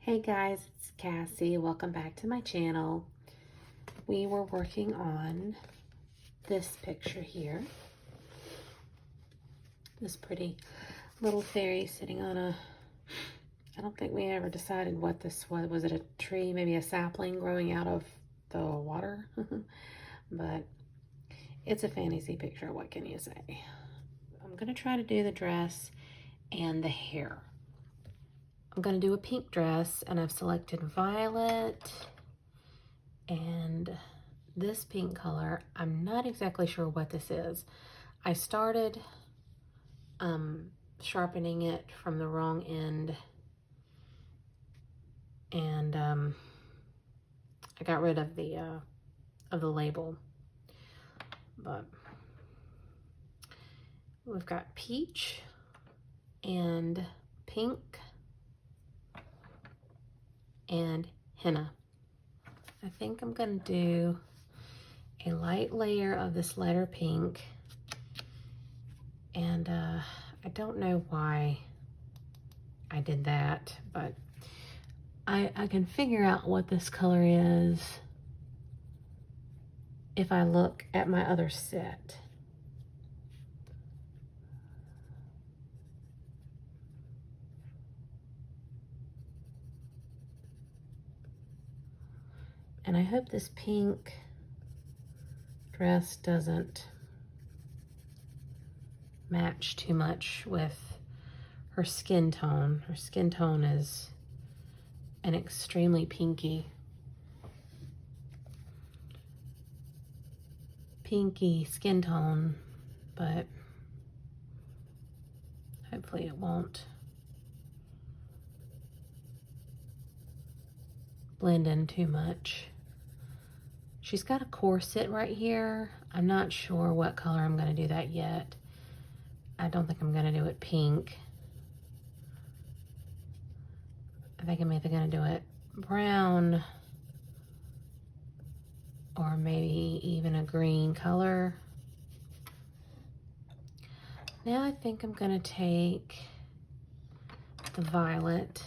Hey guys, it's Cassie. Welcome back to my channel. We were working on this picture here. This pretty little fairy sitting on I don't think we ever decided what this was. Was it a tree, maybe a sapling growing out of the water? But it's a fantasy picture, what can you say? I'm gonna try to do the dress and the hair. I'm gonna do a pink dress, and I've selected violet and this pink color. I'm not exactly sure what this is. I started sharpening it from the wrong end, and I got rid of the label. But we've got peach and pink and henna. I think I'm gonna do a light layer of this letter pink, and I don't know why I did that, but I can figure out what this color is if I look at my other set. And I hope this pink dress doesn't match too much with her skin tone. Her skin tone is an extremely pinky skin tone, but hopefully it won't blend in too much. She's got a corset right here. I'm not sure what color I'm going to do that yet. I don't think I'm going to do it pink. I think I'm either going to do it brown or maybe even a green color. Now I think I'm going to take the violet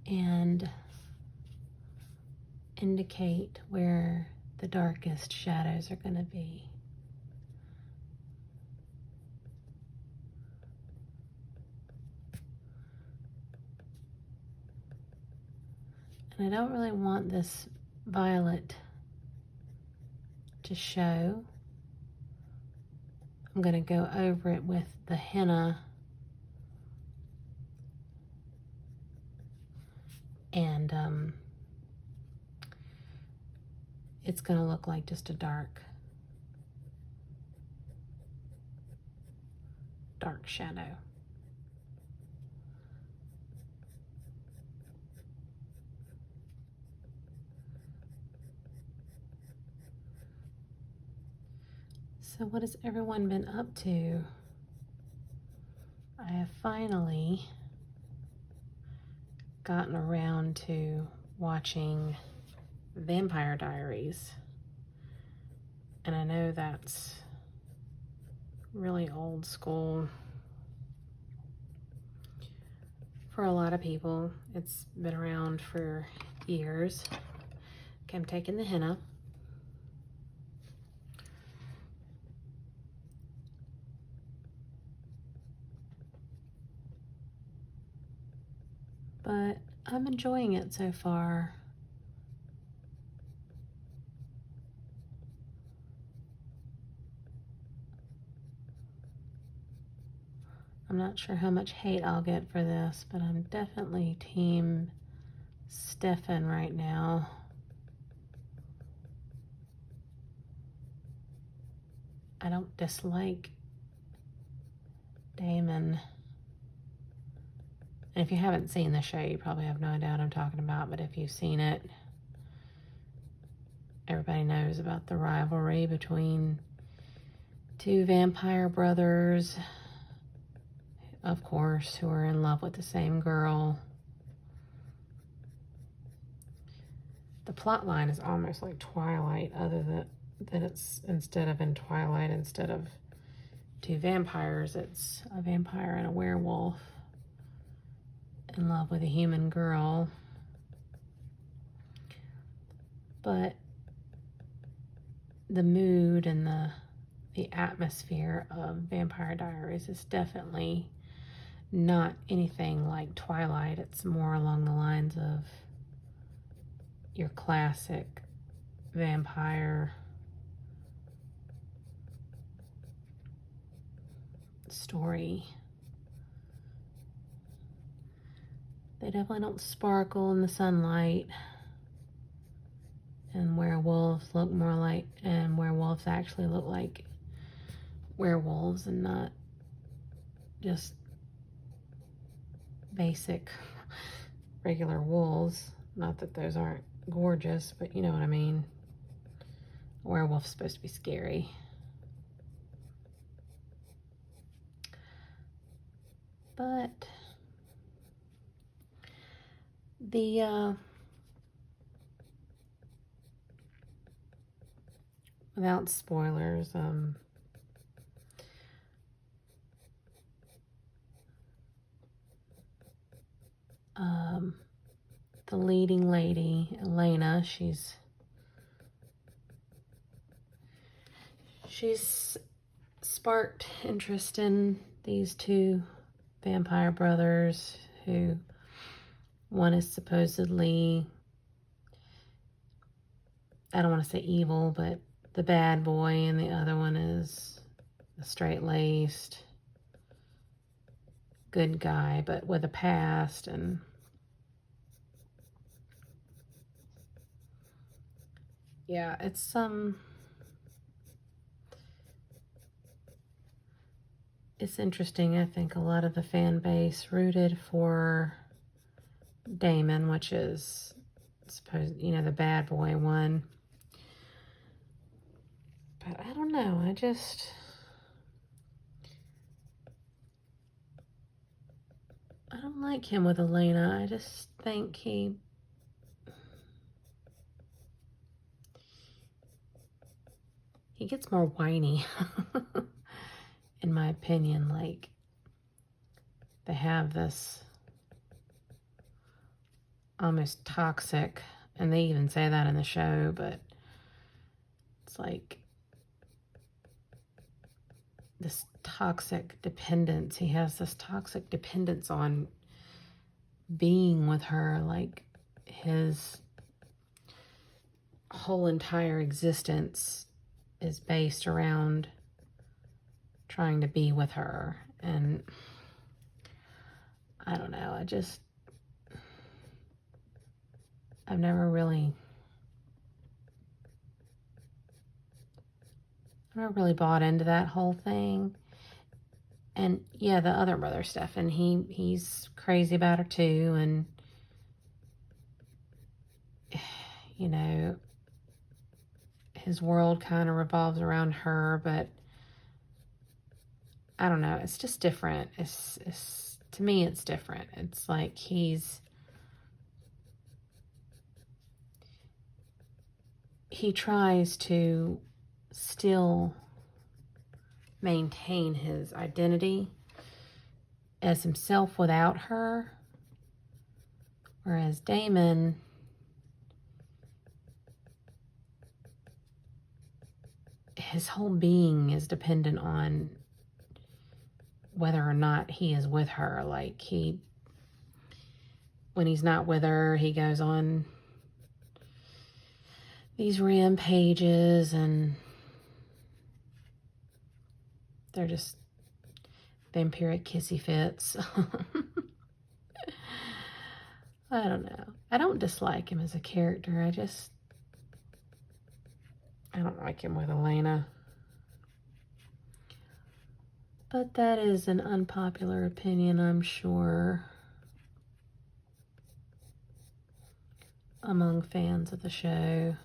and indicate where the darkest shadows are going to be. And I don't really want this violet to show. I'm going to go over it with the henna and it's going to look like just a dark shadow. So what has everyone been up to? I have finally gotten around to watching Vampire Diaries. And I know that's really old school for a lot of people. It's been around for years. Okay, I'm taking the henna. But I'm enjoying it so far. I'm not sure how much hate I'll get for this, but I'm definitely team Stefan right now. I don't dislike Damon. And if you haven't seen the show, you probably have no idea what I'm talking about, but if you've seen it, everybody knows about the rivalry between two vampire brothers, of course, who are in love with the same girl. The plot line is almost like Twilight, other than it's instead of two vampires, it's a vampire and a werewolf. in love with a human girl. But the mood and the atmosphere of Vampire Diaries is definitely not anything like Twilight. It's more along the lines of your classic vampire story. They definitely don't sparkle in the sunlight. And werewolves look more like, and werewolves actually look like werewolves and not just basic regular wolves. Not that those aren't gorgeous, but you know what I mean. A werewolf's supposed to be scary. But the without spoilers, the leading lady, Elena, she's sparked interest in these two vampire brothers who, one is supposedly, I don't want to say evil, but the bad boy, and the other one is the straight-laced good guy, but with a past. And yeah, it's interesting. I think a lot of the fan base rooted for Damon, which is, suppose, you know, the bad boy one. But I don't know, I don't like him with Elena. I just think he gets more whiny, in my opinion. Like, they have this almost toxic, and they even say that in the show, but it's like this toxic dependence. He has this toxic dependence on being with her. Like, his whole entire existence is based around trying to be with her. And I don't know, I've never really bought into that whole thing. And yeah, the other brother, Stefan, he's crazy about her too. And, you know, his world kind of revolves around her, but I don't know, it's just different. It's to me, it's different. It's like he tries to still maintain his identity as himself without her, whereas Damon, his whole being is dependent on whether or not he is with her. Like, when he's not with her, he goes on these rampages, and they're just vampiric kissy fits. I don't know. I don't dislike him as a character. I don't like him with Elena. But that is an unpopular opinion, I'm sure, among fans of the show.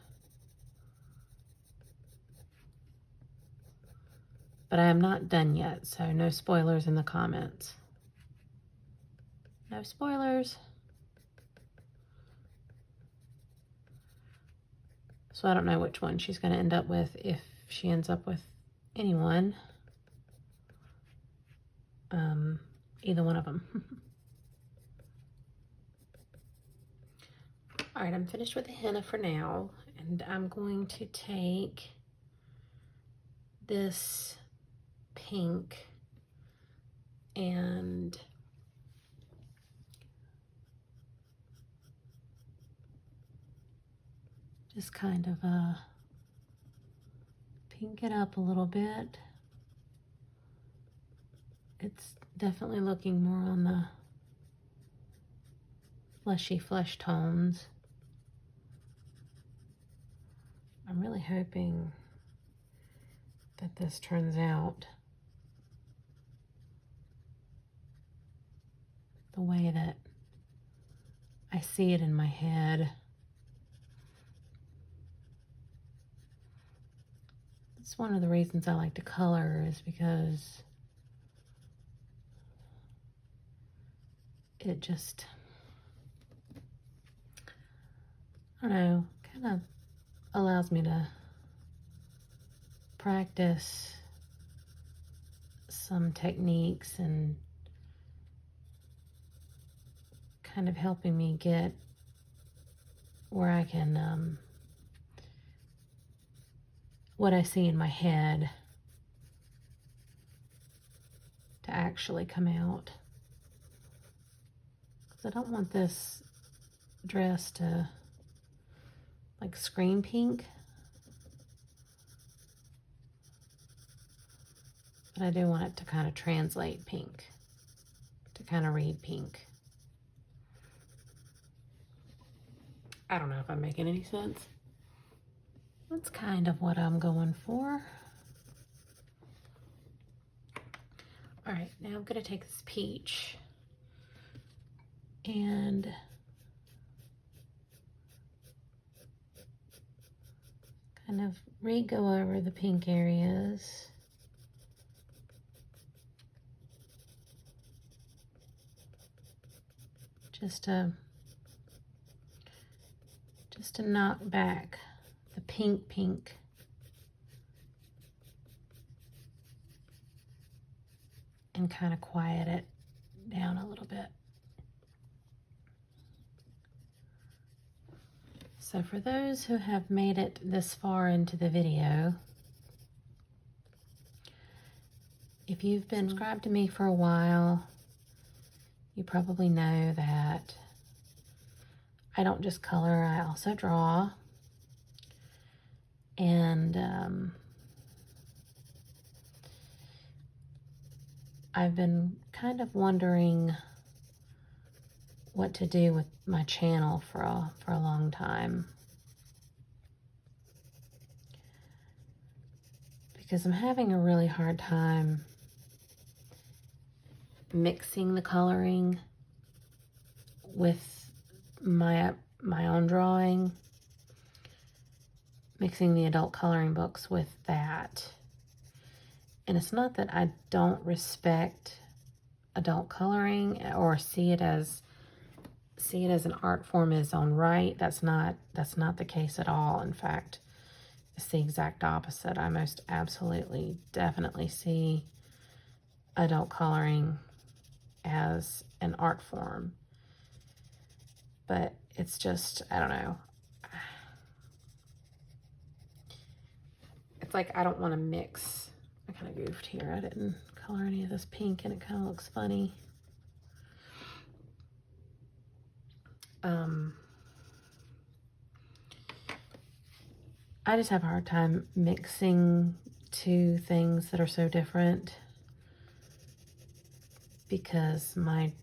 But I am not done yet, so no spoilers in the comments. No spoilers. So I don't know which one she's going to end up with, if she ends up with anyone. Either one of them. All right, I'm finished with the henna for now, and I'm going to take this pink and just kind of pink it up a little bit. It's definitely looking more on the fleshy flesh tones. I'm really hoping that this turns out the way that I see it in my head. It's one of the reasons I like to color, is because it just, I don't know, kind of allows me to practice some techniques and kind of helping me get where I can, what I see in my head to actually come out. Because I don't want this dress to like scream pink, but I do want it to kind of translate pink, to kind of read pink. I don't know if I'm making any sense. That's kind of what I'm going for. All right, now I'm gonna take this peach and kind of re-go over the pink areas. Just to knock back the pink and kind of quiet it down a little bit. So for those who have made it this far into the video, if you've been subscribed to me for a while, you probably know that I don't just color, I also draw. And I've been kind of wondering what to do with my channel for a long time, because I'm having a really hard time mixing the coloring with my own drawing, mixing the adult coloring books with that. And it's not that I don't respect adult coloring or see it as an art form in its own right. That's not the case at all. In fact, it's the exact opposite. I most absolutely, definitely see adult coloring as an art form. But it's just, I don't know. It's like I don't want to mix. I kind of goofed here. I didn't color any of this pink and it kind of looks funny. I just have a hard time mixing two things that are so different, because my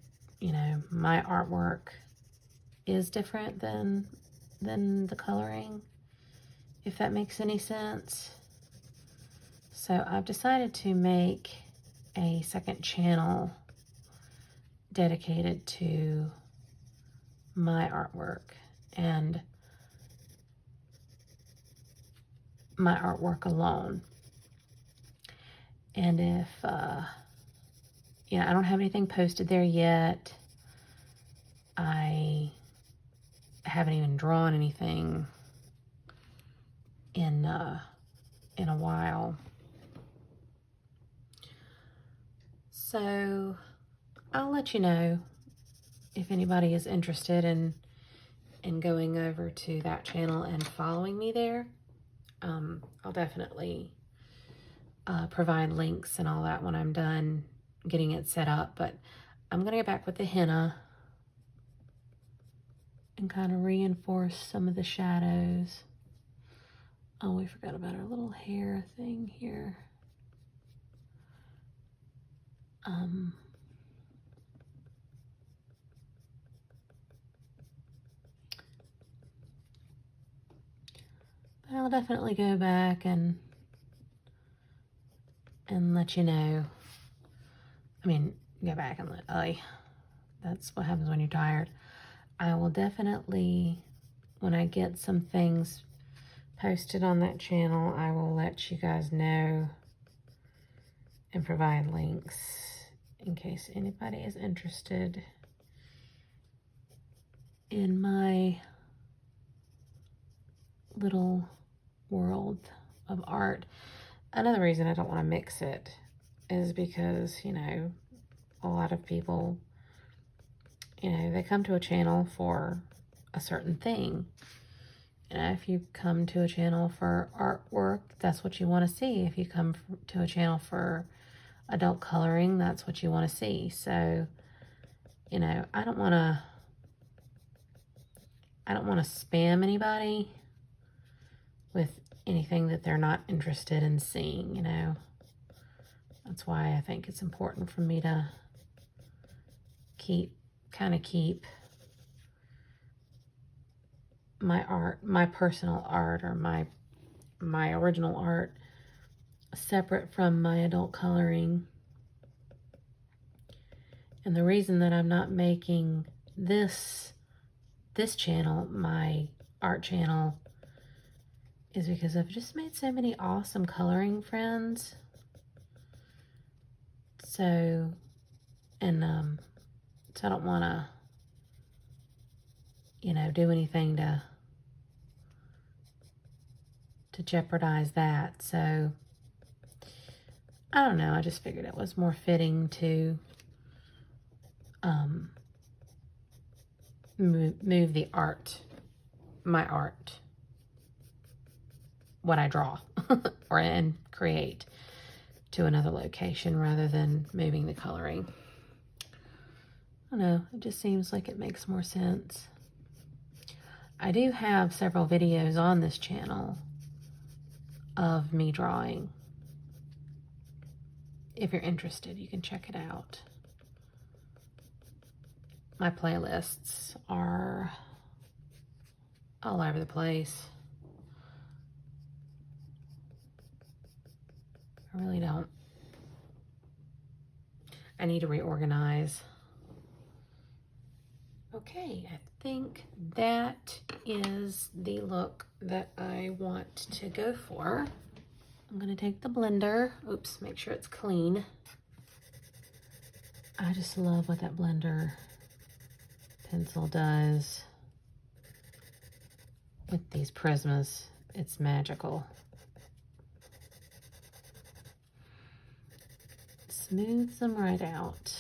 artwork is different than the coloring, if that makes any sense. So I've decided to make a second channel dedicated to my artwork and my artwork alone. And if, I don't have anything posted there yet. I haven't even drawn anything in a while. So I'll let you know if anybody is interested in and going over to that channel and following me there, I'll definitely provide links and all that when I'm done getting it set up. But I'm going to go back with the henna and kind of reinforce some of the shadows. Oh, we forgot about our little hair thing here. But I'll definitely go back and let you know. I mean, go back and that's what happens when you're tired. I will definitely, when I get some things posted on that channel, I will let you guys know and provide links in case anybody is interested in my little world of art. Another reason I don't want to mix it is because, you know, a lot of people, you know, they come to a channel for a certain thing. You know, if you come to a channel for artwork, that's what you want to see. If you come to a channel for adult coloring, that's what you want to see. So, you know, I don't want to spam anybody with anything that they're not interested in seeing, you know. That's why I think it's important for me to keep my art, my personal art, or my original art separate from my adult coloring. And the reason that I'm not making this channel my art channel is because I've just made so many awesome coloring friends. So, and so I don't want to, you know, do anything to jeopardize that. So, I don't know, I just figured it was more fitting to move the art, my art, what I draw and create, to another location rather than moving the coloring. I don't know, it just seems like it makes more sense. I do have several videos on this channel of me drawing. If you're interested, you can check it out. My playlists are all over the place. I really don't. I need to reorganize. Okay, I think that is the look that I want to go for. I'm gonna take the blender. Oops, make sure it's clean. I just love what that blender pencil does with these prismas. It's magical. Smooths them right out.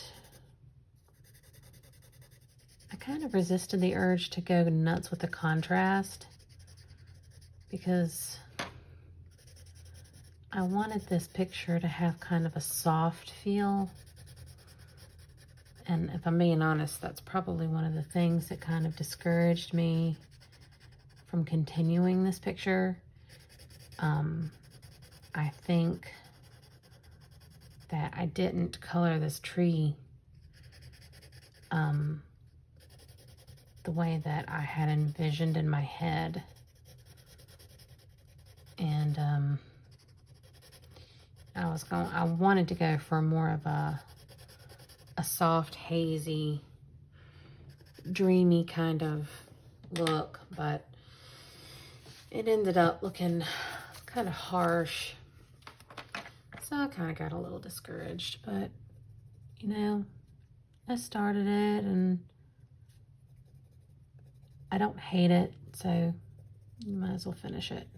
I kind of resisted the urge to go nuts with the contrast because I wanted this picture to have kind of a soft feel. And if I'm being honest, that's probably one of the things that kind of discouraged me from continuing this picture. I think that I didn't color this tree the way that I had envisioned in my head. And I wanted to go for more of a soft, hazy, dreamy kind of look, but it ended up looking kind of harsh. So I kind of got a little discouraged, but you know, I started it and I don't hate it, so you might as well finish it.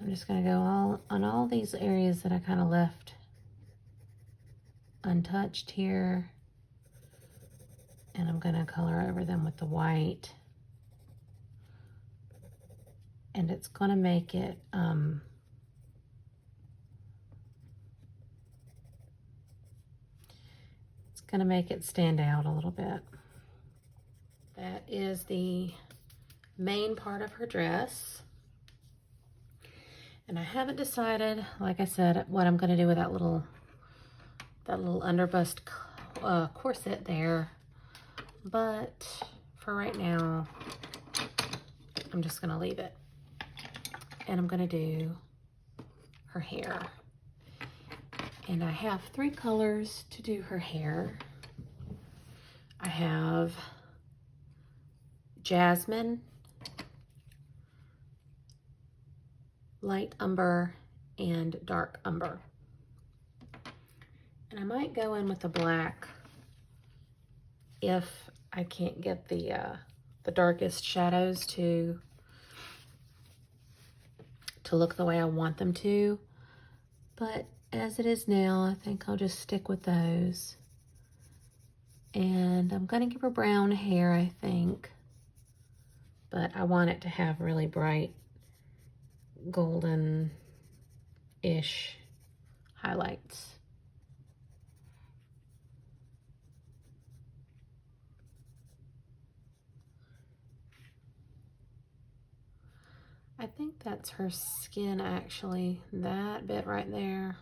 I'm just gonna go on all these areas that I kind of left untouched here. And I'm going to color over them with the white. And it's going to make it stand out a little bit. That is the main part of her dress. And I haven't decided, like I said, what I'm going to do with that little underbust corset there. But for right now, I'm just going to leave it. And I'm going to do her hair. And I have 3 colors to do her hair. I have Jasmine, light umber, and dark umber. And I might go in with the black if I can't get the darkest shadows to look the way I want them to. But as it is now, I think I'll just stick with those. And I'm going to give her brown hair, I think. But I want it to have really bright golden-ish highlights. I think that's her skin, actually, that bit right there.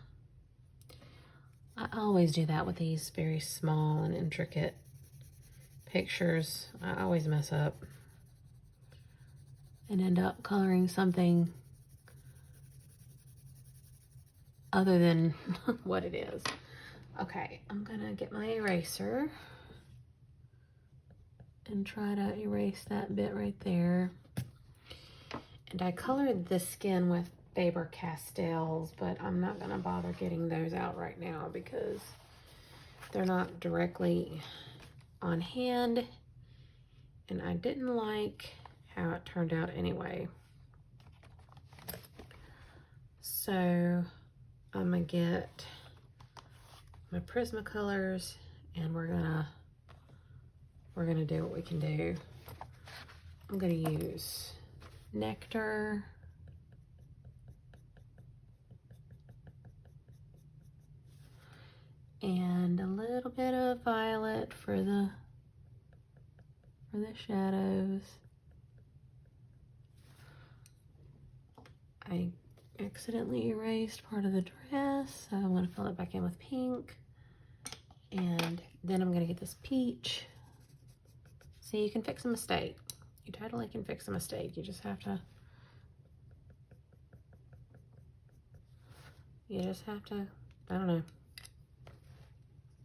I always do that with these very small and intricate pictures. I always mess up and end up coloring something other than what it is. Okay, I'm gonna get my eraser and try to erase that bit right there. And I colored the skin with Faber-Castells, but I'm not gonna bother getting those out right now because they're not directly on hand, and I didn't like how it turned out anyway. So I'm gonna get my Prismacolors, and we're gonna do what we can do. I'm gonna use Nectar, and a little bit of violet for the shadows. I accidentally erased part of the dress, so I'm going to fill it back in with pink. And then I'm going to get this peach. See, you can fix a mistake. You totally can fix a mistake. You just have to I don't know,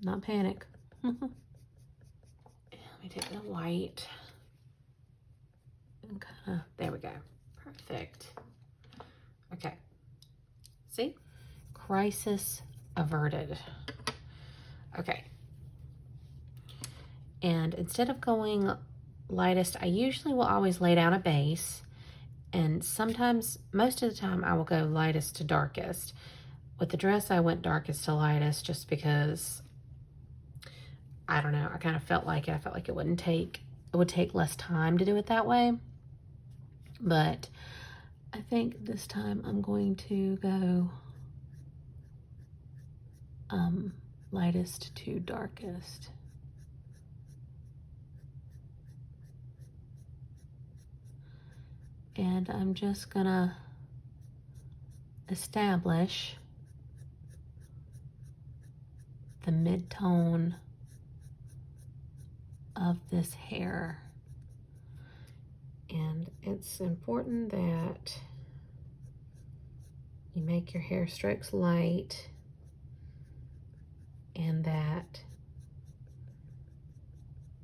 not panic. Let me take the white and kind of, there we go. Perfect. Okay. See? Crisis averted. Okay. And instead of going lightest, I usually will always lay down a base. And sometimes, most of the time, I will go lightest to darkest. With the dress, I went darkest to lightest just because, I don't know, I kind of felt like it. I felt like it would take less time to do it that way. But I think this time I'm going to go lightest to darkest. And I'm just gonna establish the mid-tone of this hair. And it's important that you make your hair strokes light, and that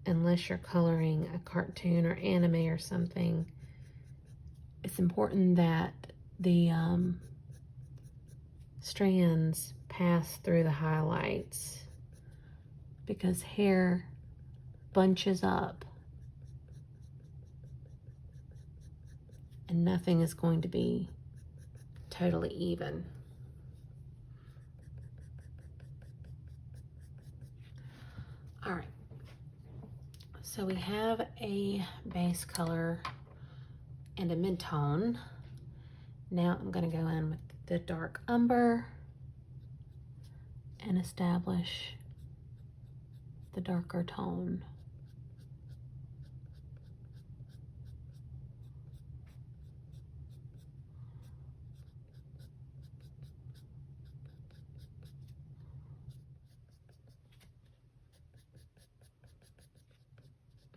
unless you're coloring a cartoon or anime or something, it's important that the strands pass through the highlights, because hair bunches up and nothing is going to be totally even. All right, So we have a base color and a mid-tone. Now I'm going to go in with the dark umber and establish the darker tone.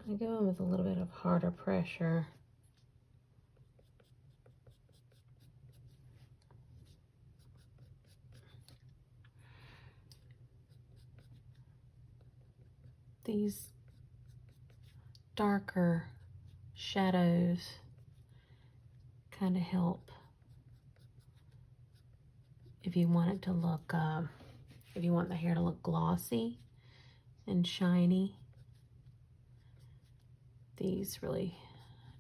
I go in with a little bit of harder pressure. These darker shadows kind of help if you want it to look, if you want the hair to look glossy and shiny. These really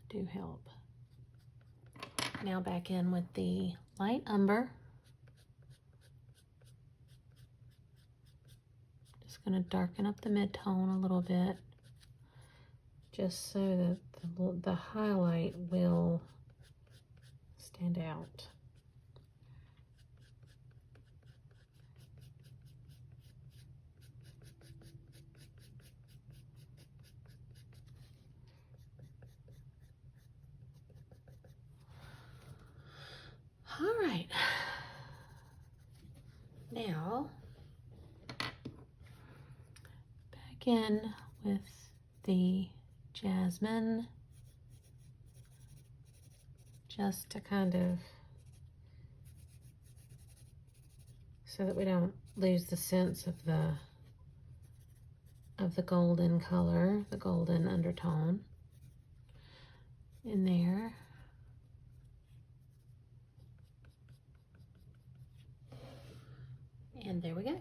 do help. Now back in with the light umber. Just going to darken up the mid-tone a little bit, just so that the highlight will stand out. All right. Now, back in with the jasmine, just to kind of, so that we don't lose the sense of the golden color, the golden undertone in there. And there we go.